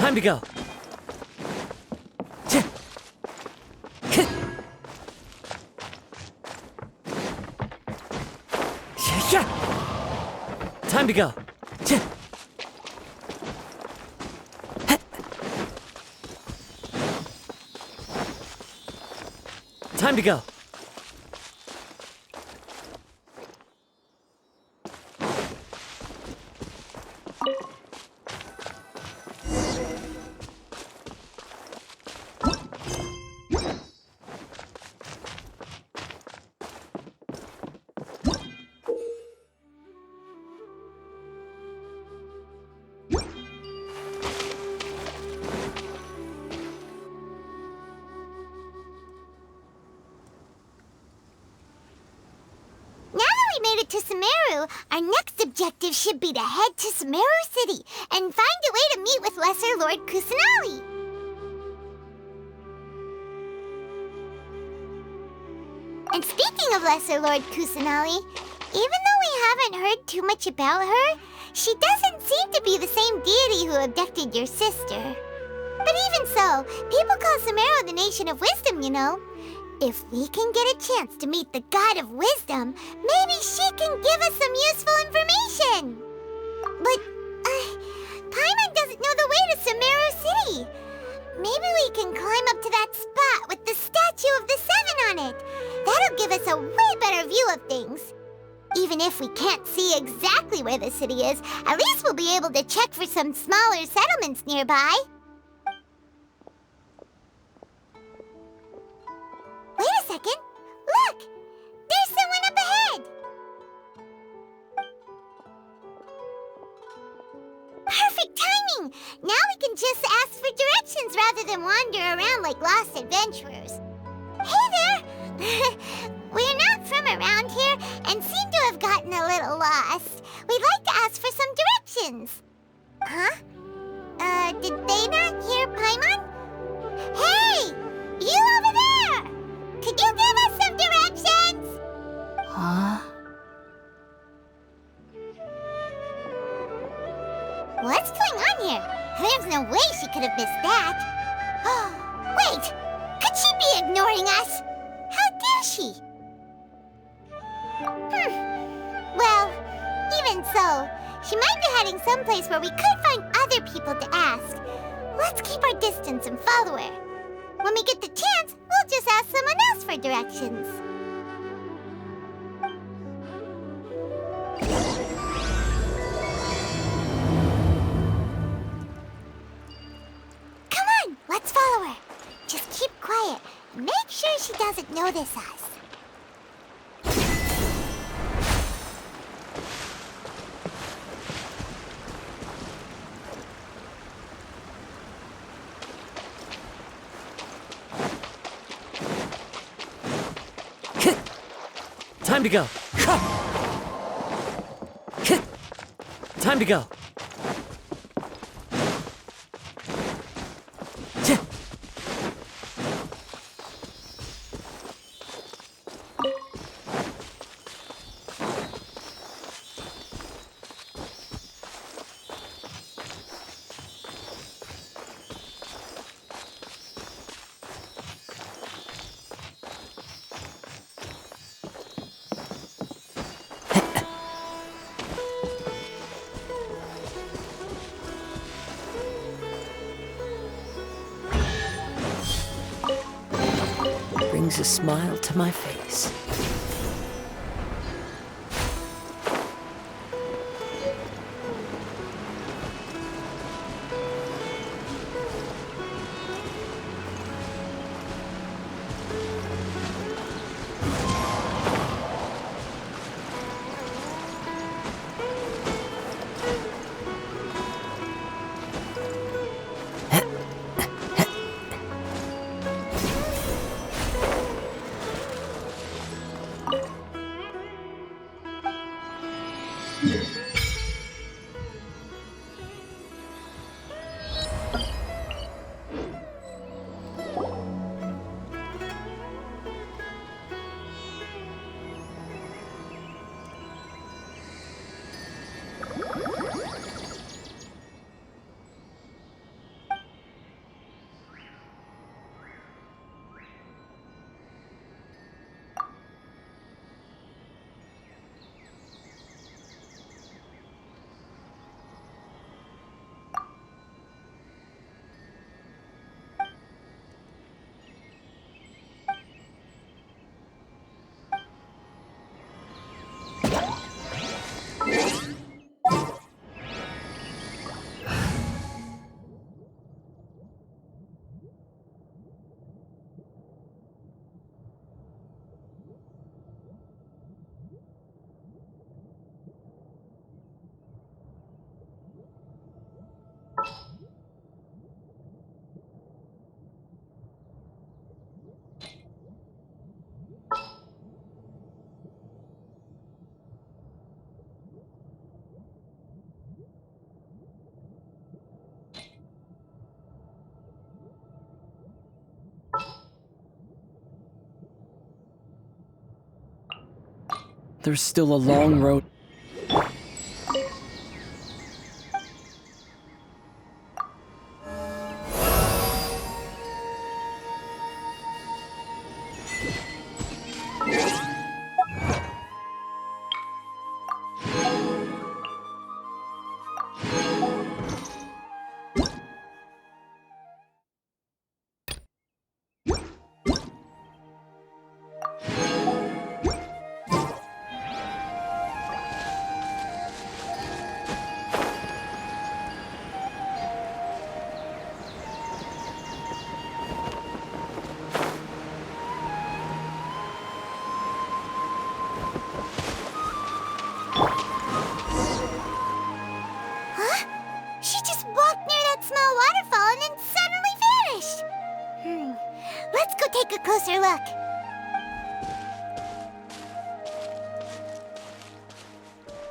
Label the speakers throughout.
Speaker 1: Time to go. Time to go. Time to go.
Speaker 2: To Sumeru, our next objective should be to head to Sumeru City and find a way to meet with Lesser Lord Kusanali. And speaking of Lesser Lord Kusanali, even though we haven't heard too much about her, she doesn't seem to be the same deity who abducted your sister. But even so, people call Sumeru the Nation of Wisdom, you know. If we can get a chance to meet the God of Wisdom, maybe she can give us some useful information. But, Paimon doesn't know the way to Sumeru City. Maybe we can climb up to that spot with the statue of the Seven on it. That'll give us a way better view of things. Even if we can't see exactly where the city is, at least we'll be able to check for some smaller settlements nearby. Wait a second. Look! There's someone up ahead! Perfect timing! Now we can just ask for directions rather than wander around like lost adventurers. Hey there! We're not from around here and seem to have gotten a little lost. We'd like to ask for some directions. Huh? Did they not hear Paimon? Hey! You over there! Could you give us some directions?
Speaker 3: Huh?
Speaker 2: What's going on here? There's no way she could have missed that. Wait! Could she be ignoring us? How dare she? Well, even so, she might be heading someplace where we could find other people to ask. Let's keep our distance and follow her. When we get the chance, we'll just ask someone else for directions. Come on, let's follow her. Just keep quiet and make sure she doesn't notice us.
Speaker 1: Time to go. Time to go. Brings a smile to my face. There's still a long road.
Speaker 2: She just walked near that small waterfall and then suddenly vanished. Let's go take a closer look.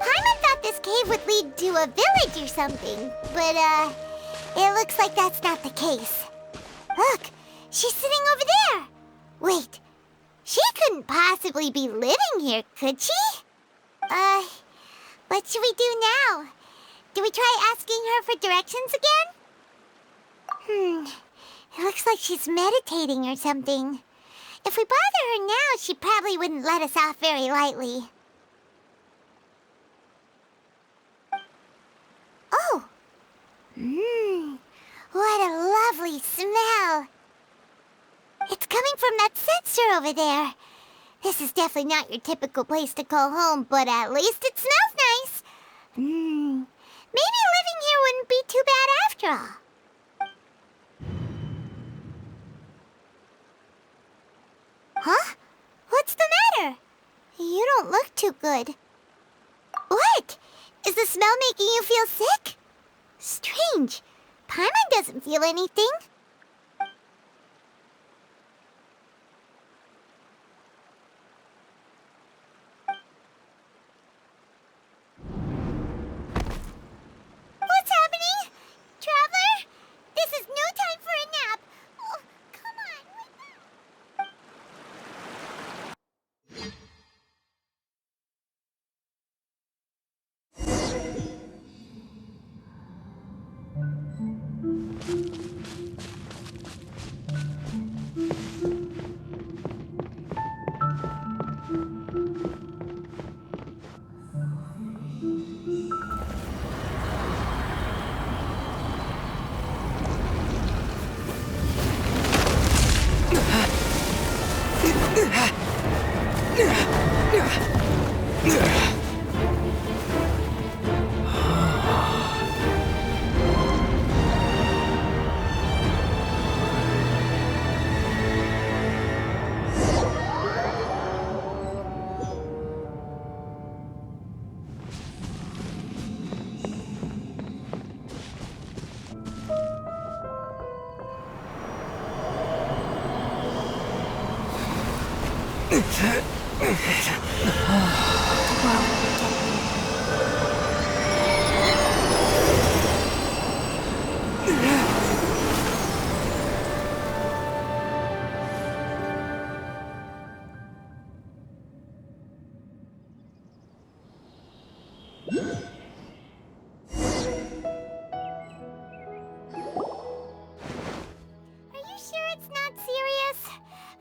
Speaker 2: Paimon thought this cave would lead to a village or something, but, it looks like that's not the case. Look, she's sitting over there. Wait, she couldn't possibly be living here, could she? What should we do now? Do we try asking her for directions again? It looks like she's meditating or something. If we bother her now, she probably wouldn't let us off very lightly. Oh! What a lovely smell! It's coming from that sensor over there. This is definitely not your typical place to call home, but at least it smells nice. Maybe living here wouldn't be too bad after all. Huh? What's the matter? You don't look too good. What? Is the smell making you feel sick? Strange. Paimon doesn't feel anything. What's happening? Traveler? This is no time for a nap. Oh, come on, wake up.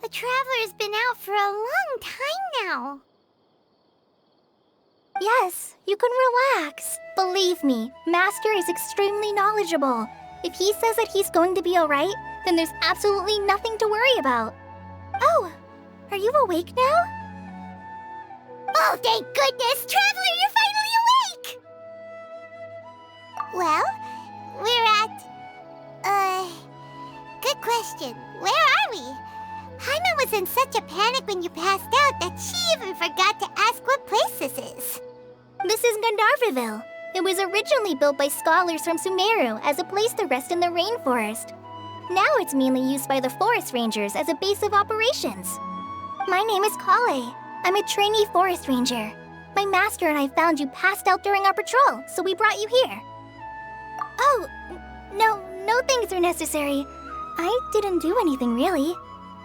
Speaker 2: The Traveler's been out for a long time now.
Speaker 3: Yes, you can relax. Believe me, Master is extremely knowledgeable. If he says that he's going to be alright, then there's absolutely nothing to worry about. Oh, are you awake now?
Speaker 2: Oh, thank goodness! Traveler, you're finally awake! Well, we're at... Good question. Where are we? Paimon was in such a panic when you passed out that she even forgot to ask what place this is.
Speaker 3: This is Gandharvaville. It was originally built by scholars from Sumeru as a place to rest in the rainforest. Now it's mainly used by the forest rangers as a base of operations. My name is Kale. I'm a trainee forest ranger. My master and I found you passed out during our patrol, so we brought you here. Oh, no things are necessary. I didn't do anything really.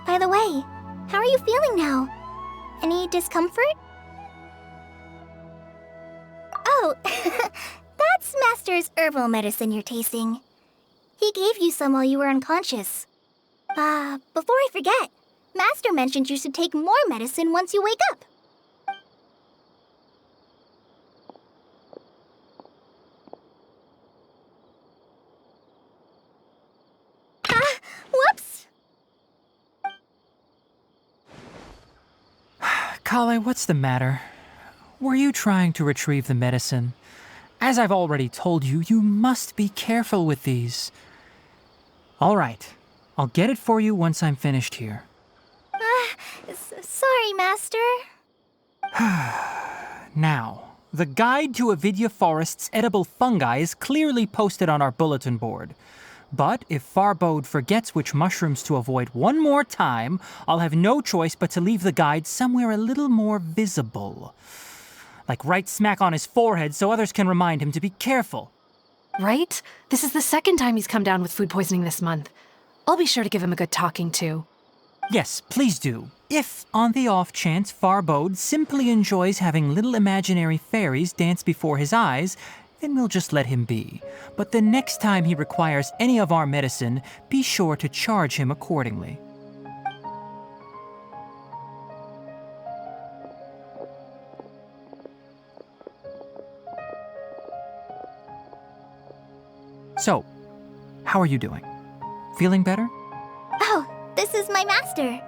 Speaker 3: By the way, how are you feeling now? Any discomfort? That's Master's herbal medicine you're tasting. He gave you some while you were unconscious. Before I forget, Master mentioned you should take more medicine once you wake up. Whoops!
Speaker 4: Kale, what's the matter? Were you trying to retrieve the medicine? As I've already told you, you must be careful with these. All right, I'll get it for you once I'm finished here.
Speaker 3: Sorry, Master.
Speaker 4: Now, the guide to Avidya Forest's edible fungi is clearly posted on our bulletin board. But if Farbode forgets which mushrooms to avoid one more time, I'll have no choice but to leave the guide somewhere a little more visible. Like right smack on his forehead so others can remind him to be careful.
Speaker 5: Right? This is the second time he's come down with food poisoning this month. I'll be sure to give him a good talking to.
Speaker 4: Yes, please do. If, on the off chance, Farbode simply enjoys having little imaginary fairies dance before his eyes, then we'll just let him be. But the next time he requires any of our medicine, be sure to charge him accordingly. So, how are you doing? Feeling better?
Speaker 3: Oh, this is my master,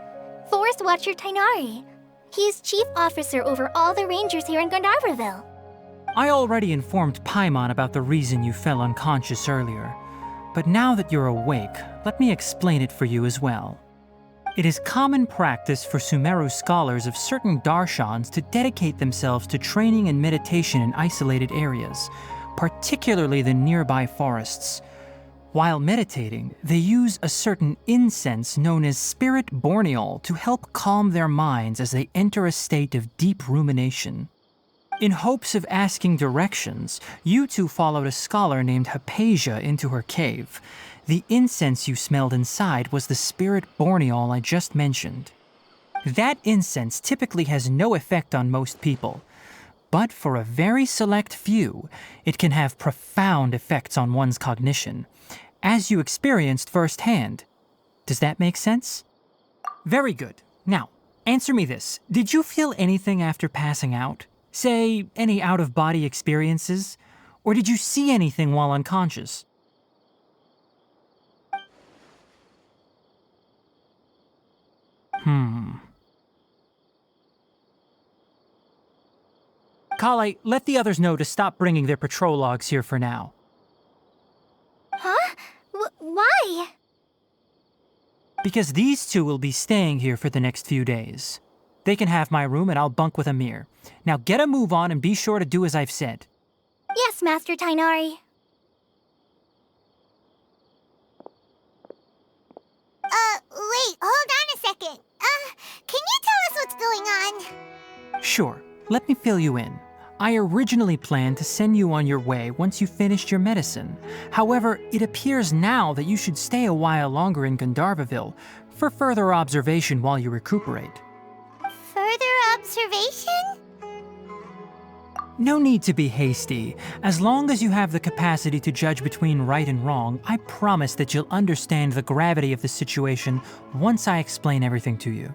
Speaker 3: Forest Watcher Tainari. He is chief officer over all the rangers here in Gandharvaville.
Speaker 4: I already informed Paimon about the reason you fell unconscious earlier, but now that you're awake, let me explain it for you as well. It is common practice for Sumeru scholars of certain darshans to dedicate themselves to training and meditation in isolated areas, particularly the nearby forests. While meditating, they use a certain incense known as spirit borneol to help calm their minds as they enter a state of deep rumination. In hopes of asking directions, you two followed a scholar named Hypatia into her cave. The incense you smelled inside was the spirit borneol I just mentioned. That incense typically has no effect on most people, but for a very select few, it can have profound effects on one's cognition, as you experienced firsthand. Does that make sense? Very good. Now, answer me this. Did you feel anything after passing out? Say, any out-of-body experiences? Or did you see anything while unconscious? Kale, let the others know to stop bringing their patrol logs here for now.
Speaker 3: Huh? Why?
Speaker 4: Because these two will be staying here for the next few days. They can have my room and I'll bunk with Amir. Now get a move on and be sure to do as I've said.
Speaker 3: Yes, Master Tainari.
Speaker 2: Wait, hold on a second. Can you tell us what's going on?
Speaker 4: Sure, let me fill you in. I originally planned to send you on your way once you finished your medicine. However, it appears now that you should stay a while longer in Gandharvaville for further observation while you recuperate.
Speaker 2: Further observation?
Speaker 4: No need to be hasty. As long as you have the capacity to judge between right and wrong, I promise that you'll understand the gravity of the situation once I explain everything to you.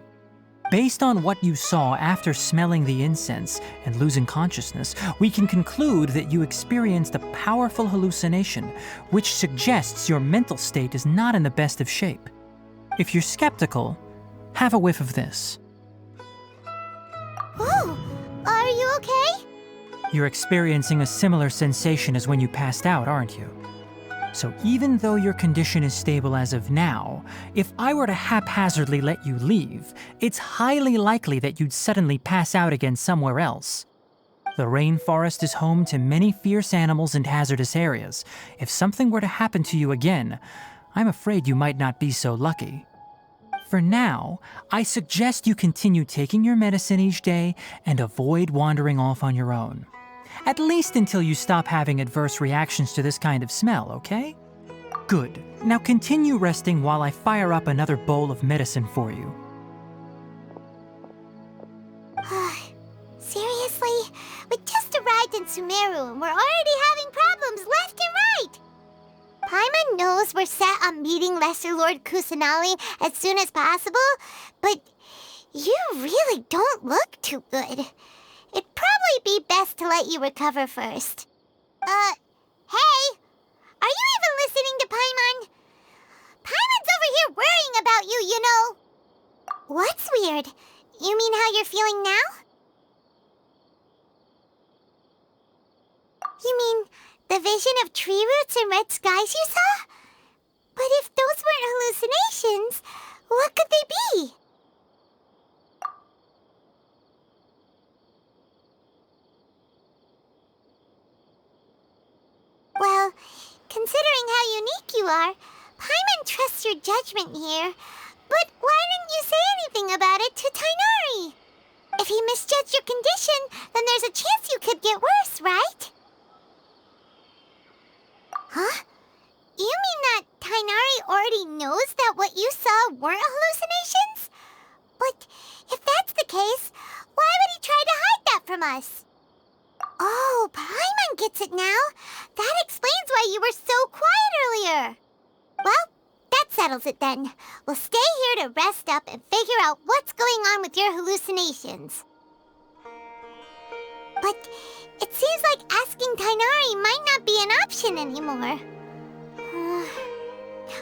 Speaker 4: Based on what you saw after smelling the incense and losing consciousness, we can conclude that you experienced a powerful hallucination, which suggests your mental state is not in the best of shape. If you're skeptical, have a whiff of this.
Speaker 2: Whoa, are you okay?
Speaker 4: You're experiencing a similar sensation as when you passed out, aren't you? So even though your condition is stable as of now, if I were to haphazardly let you leave, it's highly likely that you'd suddenly pass out again somewhere else. The rainforest is home to many fierce animals and hazardous areas. If something were to happen to you again, I'm afraid you might not be so lucky. For now, I suggest you continue taking your medicine each day and avoid wandering off on your own. At least until you stop having adverse reactions to this kind of smell, okay? Good. Now continue resting while I fire up another bowl of medicine for you.
Speaker 2: Seriously? We just arrived in Sumeru, and we're already having problems left and right. Paimon knows we're set on meeting Lesser Lord Kusanali as soon as possible, but you really don't look too good. It'd probably be best to let you recover first. Hey! Are you even listening to Paimon? Paimon's over here worrying about you, you know. What's weird? You mean how you're feeling now? You mean the vision of tree roots and red skies you saw? But if those weren't hallucinations, what could they be? Well, considering how unique you are, Paimon trusts your judgment here. But why didn't you say anything about it to Tainari? If he misjudged your condition, then there's a chance you could get worse, right? Huh? You mean that Tainari already knows that what you saw weren't hallucinations? But if that's the case, why would he try to hide that from us? Oh, Paimon gets it now. That explains why you were so quiet earlier. Well, that settles it then. We'll stay here to rest up and figure out what's going on with your hallucinations. But it seems like asking Tainari might not be an option anymore.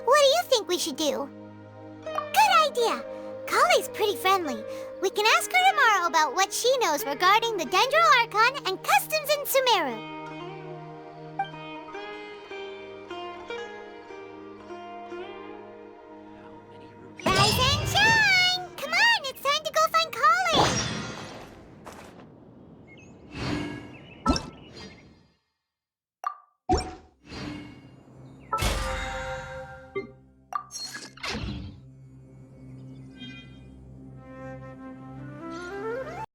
Speaker 2: What do you think we should do? Good idea. Kale's pretty friendly. We can ask her tomorrow about what she knows regarding the Dendro Archon and customs in Sumeru.